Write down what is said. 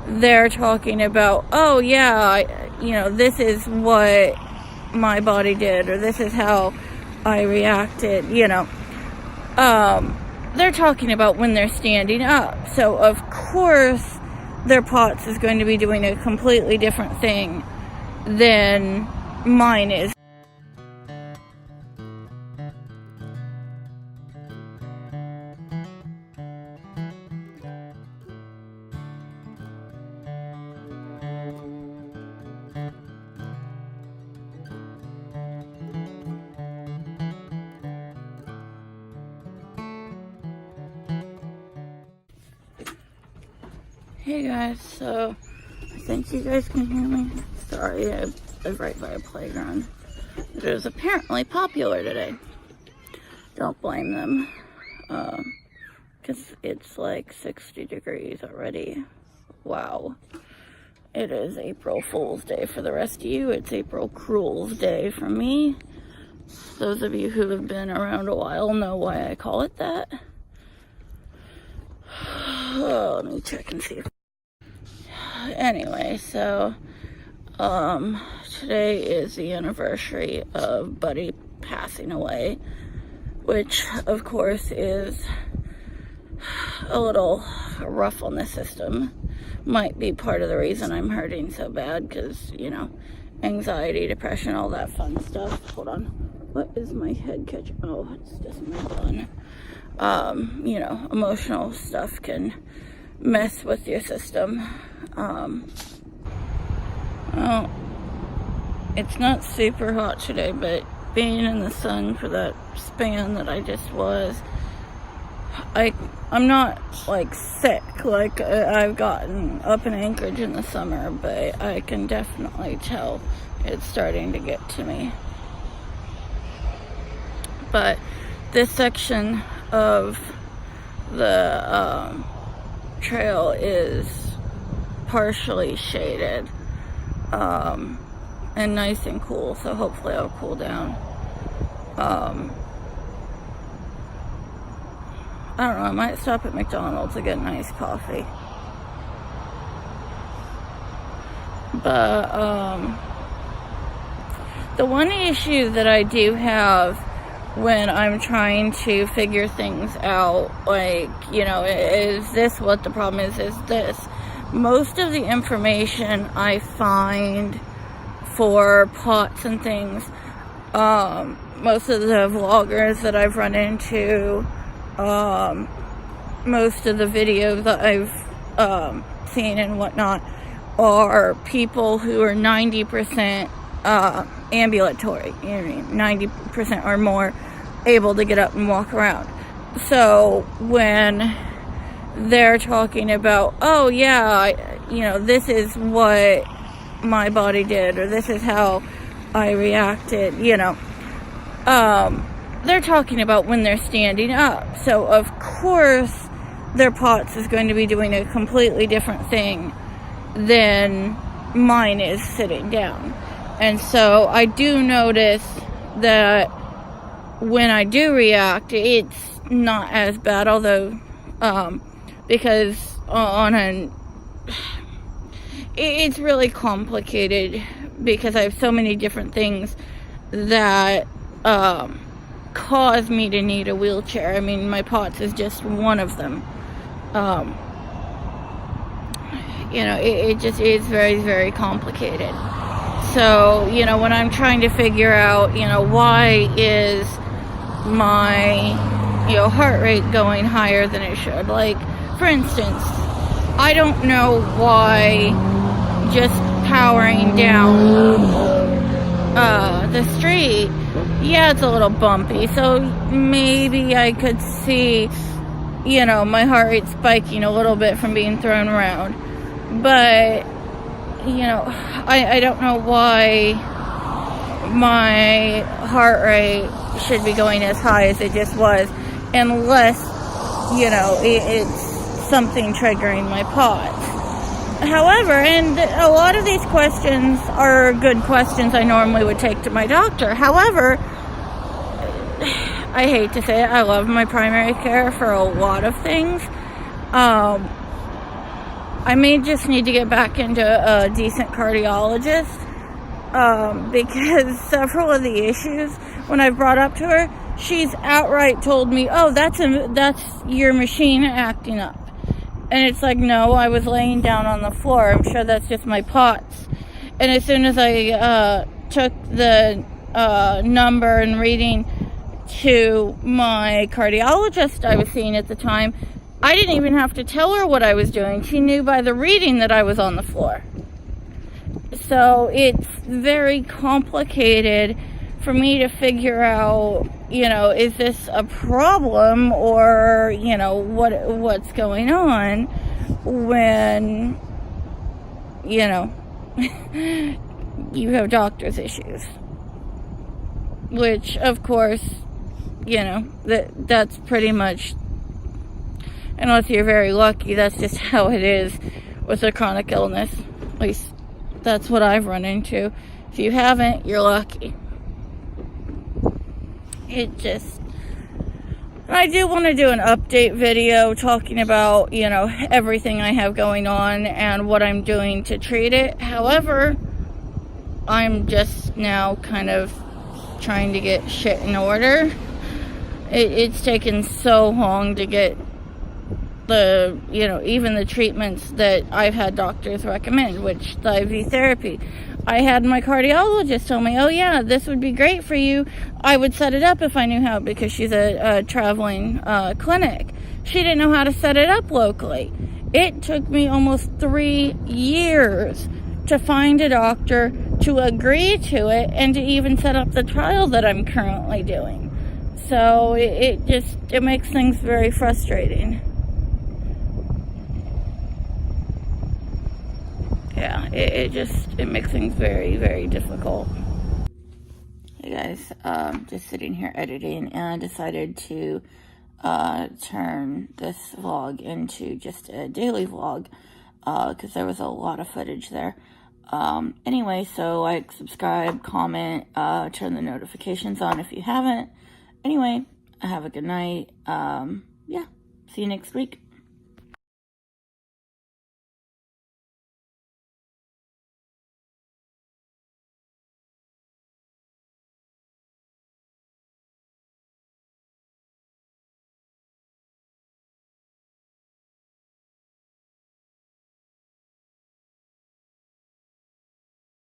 they're talking about, oh yeah, this is what my body did, or this is how I reacted, they're talking about when they're standing up. So of course their p.o.t.s is going to be doing a completely different thing than mine is. Hey guys, so I think you guys can hear me. Sorry, I live right by a playground. It is apparently popular today. Don't blame them, because it's like 60 degrees already. Wow. It is April Fool's Day for the rest of you. It's April Cruel's Day for me. Those of you who have been around a while know why I call it that. Oh, let me check and see. Anyway, so today is the anniversary of Buddy passing away, which of course is a little rough on the system. Might be part of the reason I'm hurting so bad, because anxiety, depression, all that fun stuff. Hold on, what is my head catch? Oh, it's just my bun. Emotional stuff can mess with your system. Well, it's not super hot today, but being in the sun for that span that I just was, I'm not like sick like I've gotten up in Anchorage in the summer, but I can definitely tell it's starting to get to me. But this section of the trail is partially shaded and nice and cool, so hopefully I'll cool down. I don't know, I might stop at McDonald's to get nice coffee. But the one issue that I do have when I'm trying to figure things out, like, is this what the problem is this? Most of the information I find for p.o.t.s and things, most of the vloggers that I've run into, most of the videos that I've seen and whatnot, are people who are 90% ambulatory, 90% or more able to get up and walk around. So when they're talking about, oh yeah, this is what my body did, or this is how I reacted, they're talking about when they're standing up. So of course their p.o.t.s is going to be doing a completely different thing than mine is sitting down. And so I do notice that when I do react, it's not as bad, although because it's really complicated, because I have so many different things that cause me to need a wheelchair. I mean, my p.o.t.s is just one of them. It just is very, very complicated. So, when I'm trying to figure out, why is my, heart rate going higher than it should? Like, for instance, I don't know why just powering down the street, yeah, it's a little bumpy, so maybe I could see, my heart rate spiking a little bit from being thrown around. But, I don't know why my heart rate should be going as high as it just was, unless, it's something triggering my p.o.t.s. However, and a lot of these questions are good questions I normally would take to my doctor. However, I hate to say it, I love my primary care for a lot of things. I may just need to get back into a decent cardiologist, because several of the issues, when I brought up to her, she's outright told me, oh, that's your machine acting up. And it's like, no, I was laying down on the floor. I'm sure that's just my p.o.t.s. And as soon as I took the number and reading to my cardiologist I was seeing at the time, I didn't even have to tell her what I was doing. She knew by the reading that I was on the floor. So it's very complicated for me to figure out, is this a problem, or, what's going on when, you have doctor's issues. Which, of course, that's pretty much, unless you're very lucky, that's just how it is with a chronic illness. At least that's what I've run into. If you haven't, you're lucky. I do want to do an update video talking about, everything I have going on and what I'm doing to treat it. However, I'm just now kind of trying to get shit in order. It's taken so long to get even the treatments that I've had doctors recommend, which the IV therapy. I had my cardiologist tell me, oh yeah, this would be great for you. I would set it up if I knew how, because she's a traveling clinic. She didn't know how to set it up locally. It took me almost 3 years to find a doctor to agree to it and to even set up the trial that I'm currently doing. So it makes things very frustrating. Yeah, it makes things very, very difficult. Hey guys, just sitting here editing, and I decided to turn this vlog into just a daily vlog, because there was a lot of footage there. Anyway, so like, subscribe, comment, turn the notifications on if you haven't. Anyway, have a good night. Yeah, see you next week.